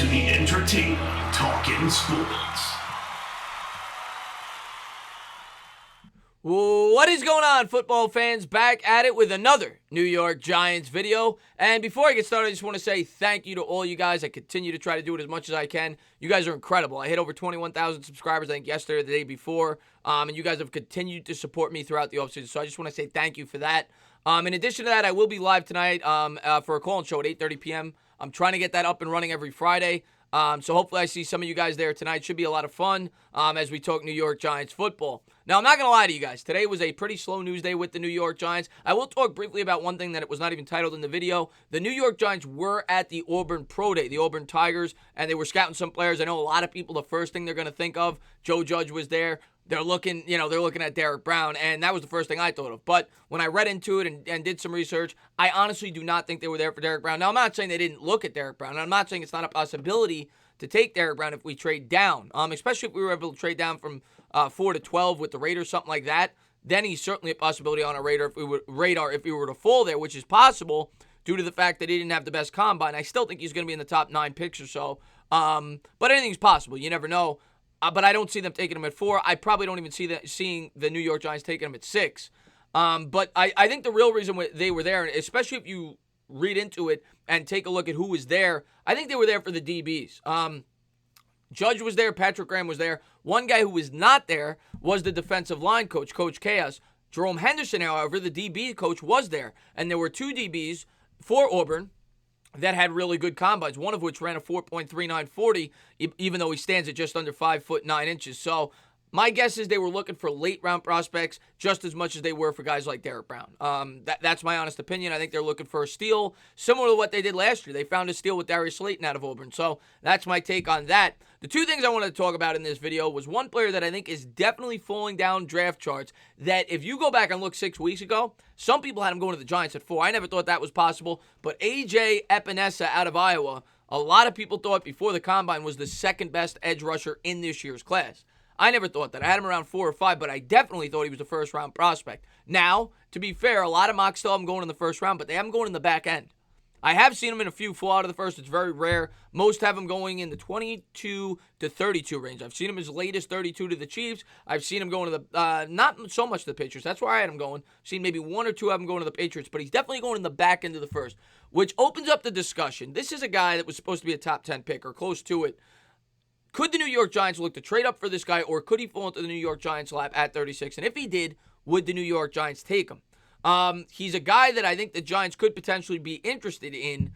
to the entertainment Talkin' Sports. What is going on, football fans? Back at it with another New York Giants video. And before I get started, I just want to say thank you to all you guys. I continue to try to do it as much as I can. You guys are incredible. I hit over 21,000 subscribers, I think, yesterday or the day before. And you guys have continued to support me throughout the offseason. So I just want to say thank you for that. In addition to that, I will be live tonight for a call-in show at 8:30 p.m. I'm trying to get that up and running every Friday. So hopefully I see some of you guys there tonight. Should be a lot of fun as we talk New York Giants football. Now, I'm not going to lie to you guys. Today was a pretty slow news day with the New York Giants. I will talk briefly about one thing that it was not even titled in the video. The New York Giants were at the Auburn Pro Day, the Auburn Tigers, and they were scouting some players. I know a lot of people, the first thing they're going to think of, Joe Judge was there. They're looking at Derrick Brown, and that was the first thing I thought of. But when I read into it and did some research, I honestly do not think they were there for Derrick Brown. Now, I'm not saying they didn't look at Derrick Brown. I'm not saying it's not a possibility to take Derrick Brown if we trade down, especially if we were able to trade down from 4 to 12 with the Raiders, something like that. Then he's certainly a possibility on a radar if we were to fall there, which is possible due to the fact that he didn't have the best combine. I still think he's going to be in the top 9 picks or so. But anything's possible. You never know. But I don't see them taking him at 4. I probably don't even seeing the New York Giants taking him at 6. But I think the real reason they were there, especially if you read into it and take a look at who was there, I think they were there for the DBs. Judge was there. Patrick Graham was there. One guy who was not there was the defensive line coach, Coach Chaos. Jerome Henderson, however, the DB coach, was there. And there were 2 DBs for Auburn that had really good combines, one of which ran a 4.3940, even though he stands at just under 5'9". So my guess is they were looking for late-round prospects just as much as they were for guys like Derrick Brown. That's my honest opinion. I think they're looking for a steal, similar to what they did last year. They found a steal with Darius Slayton out of Auburn. So that's my take on that. The 2 things I wanted to talk about in this video was one player that I think is definitely falling down draft charts, that if you go back and look 6 weeks ago, some people had him going to the Giants at 4. I never thought that was possible. But AJ Epenesa out of Iowa, a lot of people thought before the Combine was the second best edge rusher in this year's class. I never thought that. I had him around 4 or 5, but I definitely thought he was a first-round prospect. Now, to be fair, a lot of mocks still have him going in the first round, but they have him going in the back end. I have seen him in a few fall out of the first. It's very rare. Most have him going in the 22 to 32 range. I've seen him as late as 32 to the Chiefs. I've seen him going to the, not so much to the Patriots. That's where I had him going. I've seen maybe 1 or 2 of them going to the Patriots, but he's definitely going in the back end of the first, which opens up the discussion. This is a guy that was supposed to be a top 10 pick or close to it. Could the New York Giants look to trade up for this guy, or could he fall into the New York Giants' lap at 36? And if he did, would the New York Giants take him? He's a guy that I think the Giants could potentially be interested in,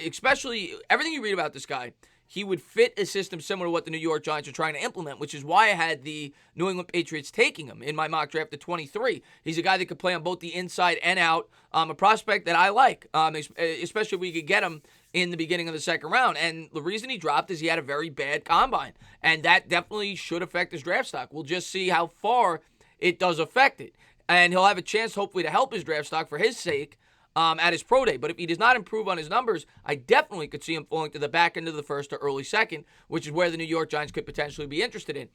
especially everything you read about this guy. He would fit a system similar to what the New York Giants are trying to implement, which is why I had the New England Patriots taking him in my mock draft at 23. He's a guy that could play on both the inside and out, a prospect that I like, especially if we could get him in the beginning of the second round. And the reason he dropped is he had a very bad combine, and that definitely should affect his draft stock. We'll just see how far it does affect it. And he'll have a chance, hopefully, to help his draft stock for his sake at his pro day. But if he does not improve on his numbers, I definitely could see him falling to the back end of the first or early second, which is where the New York Giants could potentially be interested in.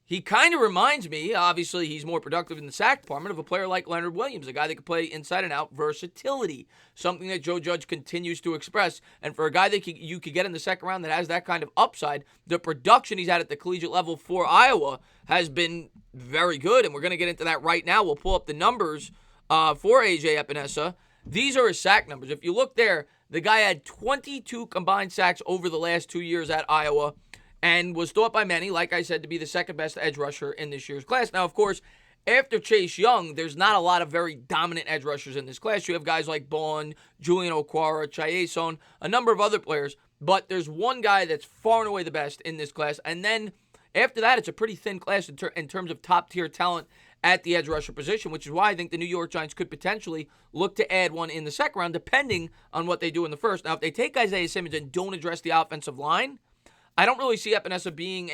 He kind of reminds me, obviously he's more productive in the sack department, of a player like Leonard Williams, a guy that could play inside and out, versatility, something that Joe Judge continues to express. And for a guy that you could get in the second round that has that kind of upside, the production he's had at the collegiate level for Iowa has been very good. And we're going to get into that right now. We'll pull up the numbers for AJ Epenesa. These are his sack numbers. If you look there, the guy had 22 combined sacks over the last 2 years at Iowa, and was thought by many, like I said, to be the second best edge rusher in this year's class. Now, of course, after Chase Young, there's not a lot of very dominant edge rushers in this class. You have guys like Bond, Julian Okwara, Chiason, a number of other players, but there's one guy that's far and away the best in this class. And then after that, it's a pretty thin class in terms of top-tier talent at the edge rusher position, which is why I think the New York Giants could potentially look to add one in the second round, depending on what they do in the first. Now, if they take Isaiah Simmons and don't address the offensive line, I don't really see Epenesa being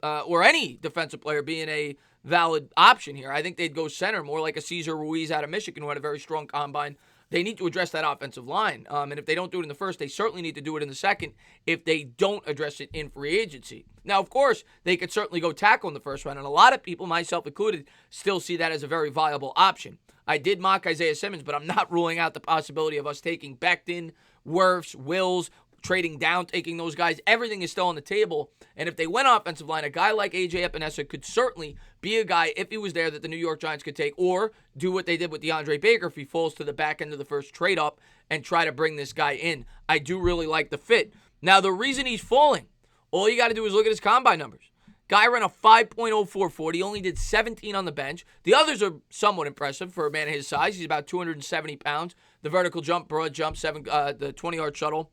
or any defensive player being a valid option here. I think they'd go center, more like a Cesar Ruiz out of Michigan, who had a very strong combine. They need to address that offensive line. And if they don't do it in the first, they certainly need to do it in the second if they don't address it in free agency. Now, of course, they could certainly go tackle in the first round, and a lot of people, myself included, still see that as a very viable option. I did mock Isaiah Simmons, but I'm not ruling out the possibility of us taking Becton, Wirfs, Wills, trading down, taking those guys. Everything is still on the table. And if they went offensive line, a guy like AJ Epenesa could certainly be a guy, if he was there, that the New York Giants could take, or do what they did with DeAndre Baker if he falls to the back end of the first trade up and try to bring this guy in. I do really like the fit. Now, the reason he's falling, all you got to do is look at his combine numbers. Guy ran a 5.0440. He only did 17 on the bench. The others are somewhat impressive for a man of his size. He's about 270 pounds. The vertical jump, broad jump, the 20-yard shuttle.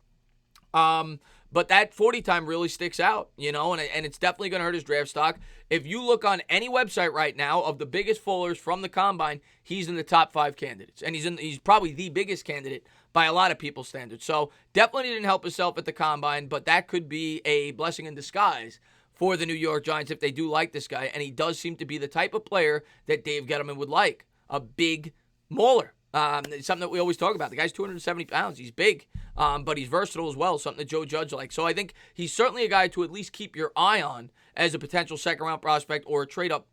But that 40 time really sticks out, and it's definitely going to hurt his draft stock. If you look on any website right now of the biggest fallers from the combine, he's in the top 5 candidates. And he's probably the biggest candidate by a lot of people's standards. So definitely didn't help himself at the combine, but that could be a blessing in disguise for the New York Giants if they do like this guy. And he does seem to be the type of player that Dave Gettleman would like, a big mauler. It's something that we always talk about. The guy's 270 pounds. He's big, but he's versatile as well, something that Joe Judge likes. So I think he's certainly a guy to at least keep your eye on as a potential second-round prospect or a trade-up,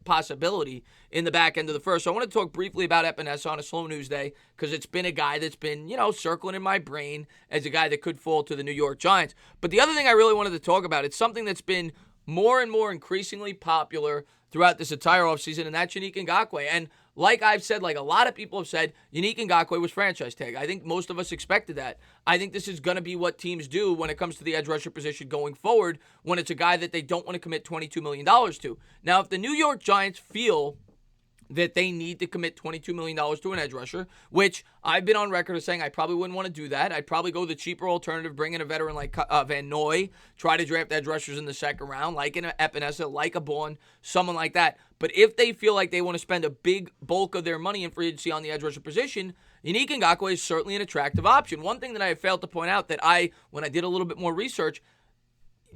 possibility in the back end of the first. So I want to talk briefly about Epenesa on a slow news day because it's been a guy that's been, circling in my brain as a guy that could fall to the New York Giants. But the other thing I really wanted to talk about, it's something that's been more and more increasingly popular throughout this entire offseason, and that's Yannick Ngakoue. And like I've said, like a lot of people have said, Yannick Ngakoue was franchise tag. I think most of us expected that. I think this is going to be what teams do when it comes to the edge rusher position going forward when it's a guy that they don't want to commit $22 million to. Now, if the New York Giants feel that they need to commit $22 million to an edge rusher, which I've been on record as saying I probably wouldn't want to do that. I'd probably go the cheaper alternative, bring in a veteran like Van Noy, try to draft edge rushers in the second round, like an Epenesa, like a Bourne, someone like that. But if they feel like they want to spend a big bulk of their money in free agency on the edge rusher position, Yannick Ngakoue is certainly an attractive option. One thing that I have failed to point out that when I did a little bit more research,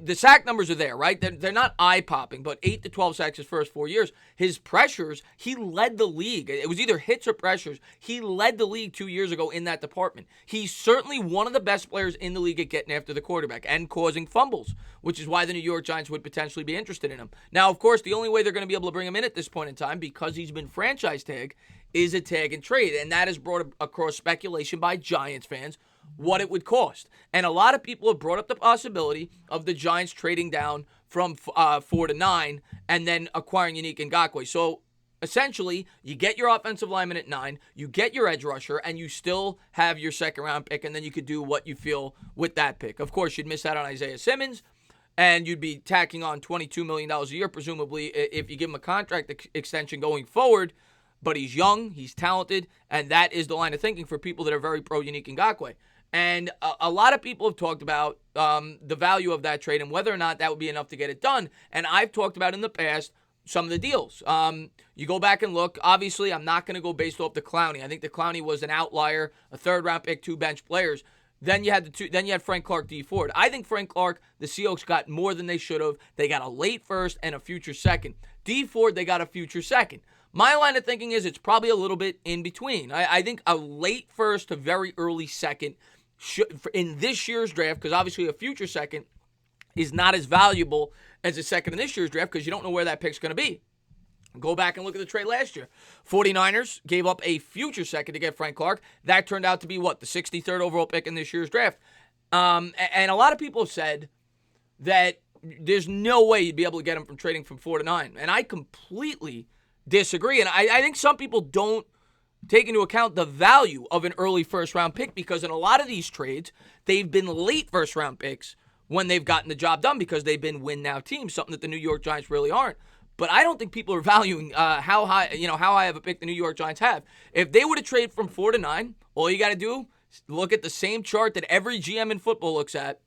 the sack numbers are there, right? They're not eye-popping, but 8 to 12 sacks his first 4 years. His pressures, he led the league. It was either hits or pressures. He led the league 2 years ago in that department. He's certainly one of the best players in the league at getting after the quarterback and causing fumbles, which is why the New York Giants would potentially be interested in him. Now, of course, the only way they're going to be able to bring him in at this point in time, because he's been franchise tag, is a tag and trade. And that has brought across speculation by Giants fans what it would cost. And a lot of people have brought up the possibility of the Giants trading down from 4 to 9 and then acquiring Yannick Ngakoue. So essentially, you get your offensive lineman at 9, you get your edge rusher, and you still have your second round pick, and then you could do what you feel with that pick. Of course, you'd miss out on Isaiah Simmons, and you'd be tacking on $22 million a year, presumably, if you give him a contract extension going forward. But he's young, he's talented, and that is the line of thinking for people that are very pro Yannick Ngakoue. And a lot of people have talked about the value of that trade and whether or not that would be enough to get it done. And I've talked about in the past some of the deals. You go back and look. Obviously, I'm not going to go based off the Clowney. I think the Clowney was an outlier, a third-round pick, 2 bench players. Then you had Frank Clark, D. Ford. I think Frank Clark, the Seahawks got more than they should have. They got a late first and a future second. D. Ford, they got a future second. My line of thinking is it's probably a little bit in between. I think a late first to very early second in this year's draft, because obviously a future second is not as valuable as a second in this year's draft because you don't know where that pick's going to be. Go back and look at the trade last year. 49ers gave up a future second to get Frank Clark. That turned out to be, the 63rd overall pick in this year's draft. And a lot of people have said that there's no way you'd be able to get him from trading from 4 to 9. And I completely disagree. And I think some people don't take into account the value of an early first-round pick because in a lot of these trades, they've been late first-round picks when they've gotten the job done because they've been win-now teams, something that the New York Giants really aren't. But I don't think people are valuing how high of a pick the New York Giants have. If they were to trade from 4 to 9, all you got to do is look at the same chart that every GM in football looks at.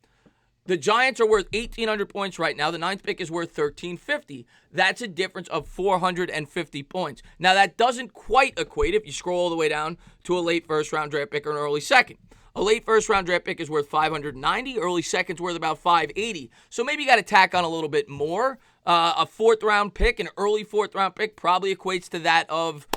The Giants are worth 1,800 points right now. The 9th pick is worth 1,350. That's a difference of 450 points. Now, that doesn't quite equate, if you scroll all the way down, to a late first-round draft pick or an early second. A late first-round draft pick is worth 590. Early second's worth about 580. So maybe you got to tack on a little bit more. A fourth-round pick, an early fourth-round pick, probably equates to that of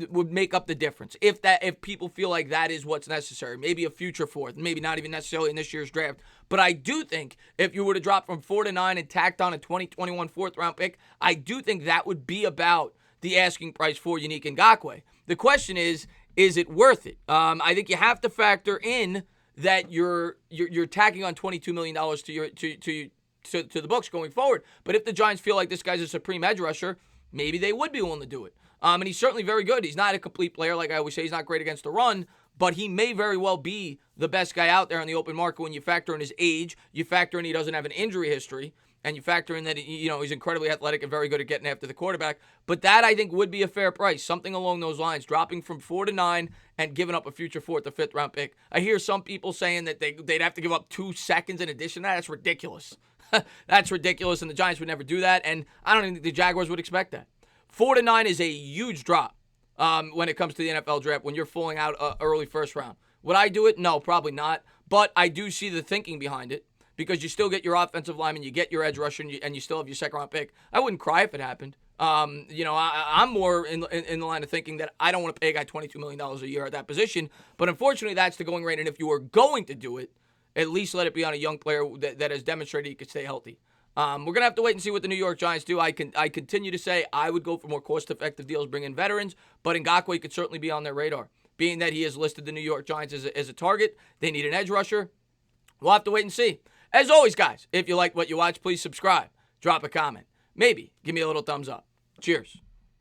would make up the difference if people feel like that is what's necessary. Maybe a future fourth, maybe not even necessarily in this year's draft. But I do think if you were to drop from 4 to 9 and tacked on a 2021 fourth-round pick, I do think that would be about the asking price for Yannick Ngakoue. The question is it worth it? I think you have to factor in that you're tacking on $22 million to the books going forward. But if the Giants feel like this guy's a supreme edge rusher, maybe they would be willing to do it. And he's certainly very good. He's not a complete player. Like I always say, he's not great against the run, but he may very well be the best guy out there on the open market when you factor in his age, you factor in he doesn't have an injury history, and you factor in that he's incredibly athletic and very good at getting after the quarterback. But that, I think, would be a fair price, something along those lines, dropping from 4 to 9 and giving up a future 4th or 5th round pick. I hear some people saying that they'd have to give up 2 seconds in addition to that. That's ridiculous. That's ridiculous, and the Giants would never do that, and I don't even think the Jaguars would expect that. 4 to 9 is a huge drop when it comes to the NFL draft when you're falling out early first round. Would I do it? No, probably not. But I do see the thinking behind it because you still get your offensive lineman, you get your edge rusher, and you still have your second round pick. I wouldn't cry if it happened. I'm more in the line of thinking that I don't want to pay a guy $22 million a year at that position. But unfortunately, that's the going rate. And if you are going to do it, at least let it be on a young player that has demonstrated he could stay healthy. We're going to have to wait and see what the New York Giants do. I continue to say I would go for more cost-effective deals, bring in veterans, but Ngakoue could certainly be on their radar. Being that he has listed the New York Giants as a target, they need an edge rusher. We'll have to wait and see. As always, guys, if you like what you watch, please subscribe, drop a comment, maybe give me a little thumbs up. Cheers.